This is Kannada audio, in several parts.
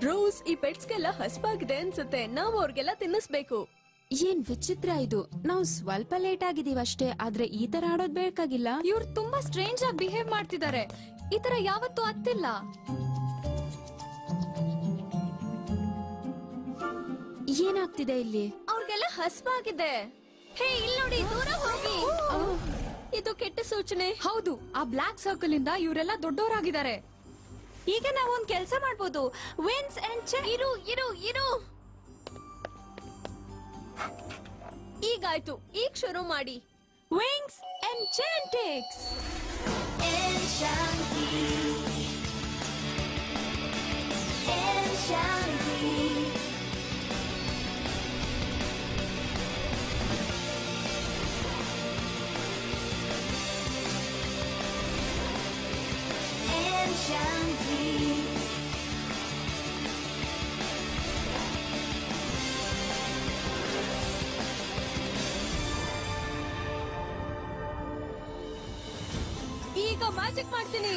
ರೋಸ್, ಈ ಪೆಟ್ಸ್ಗೆಲ್ಲ ಹಸ್ವಾಗಿದೆ ಅನ್ಸುತ್ತೆ. ನಾವು ಅವ್ರಿಗೆಲ್ಲ ತಿನ್ನಿಸ್ಬೇಕು. ಏನ್ ವಿಚಿತ್ರ ಇದು. ನಾವು ಸ್ವಲ್ಪ ಲೇಟ್ ಆಗಿದೀವಿ ಅಷ್ಟೇ, ಆದ್ರೆ ಈ ತರ ಆಡೋದ್ ಬೇಕಾಗಿಲ್ಲ. ಇವ್ರು ತುಂಬಾ ಸ್ಟ್ರೇಂಜ್ ಆಗಿ ಬಿಹೇವ್ ಮಾಡ್ತಿದ್ದಾರೆ. ಈ ತರ ಯಾವತ್ತೂ ಅತ್ತಿಲ್ಲ. ಏನಾಗ್ತಿದೆ ಇಲ್ಲಿ? ಅವ್ರಿಗೆಲ್ಲ ಹಸ್ವಾಗಿದೆ. ಹೇ, ಇಲ್ಲಿ ನೋಡಿ, ದೂರ ಹೋಗಿ. ಇದು ಕೆಟ್ಟ ಸೂಚನೆ. ಹೌದು, ಆ ಬ್ಲಾಕ್ ಸರ್ಕಲ್ ಇಂದ ಇವರೆಲ್ಲ ದೊಡ್ಡವರಾಗಿದ್ದಾರೆ. ಈಗ ನಾವು ಒಂದ್ ಕೆಲ್ಸ ಮಾಡ್ಬೋದು. ವಿನ್ಸ್ ಅಂಡ್ ಇರು ಇರು ಇರು. ಈಗಾಯ್ತು, ಈಗ ಶುರು ಮಾಡಿ. ವಿಂಗ್ಸ್ ಅಂಡ್ ಚಾಂಟಿಕ್ಸ್. ಈಗ ಮ್ಯಾಜಿಕ್ ಮಾಡ್ತೀನಿ.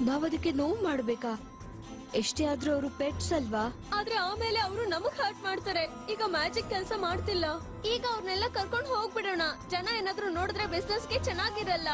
ನಾವದಕ್ಕೆ ನೋವು ಮಾಡ್ಬೇಕಾ? ಎಷ್ಟೇ ಆದ್ರೂ ಅವರು ಪೆಟ್ಸ್ ಅಲ್ವಾ? ಆದ್ರೆ ಆಮೇಲೆ ಅವರು ನಮಗ್ ಹರ್ಟ್ ಮಾಡ್ತಾರೆ. ಈಗ ಮ್ಯಾಜಿಕ್ ಕೆಲಸ ಮಾಡ್ತಿಲ್ಲ. ಈಗ ಅವ್ರನ್ನೆಲ್ಲ ಕರ್ಕೊಂಡು ಹೋಗ್ಬಿಡೋಣ. ಜನ ಏನಾದ್ರೂ ನೋಡಿದ್ರೆ ಬಿಸ್ನೆಸ್ಗೆ ಚೆನ್ನಾಗಿರಲ್ಲ.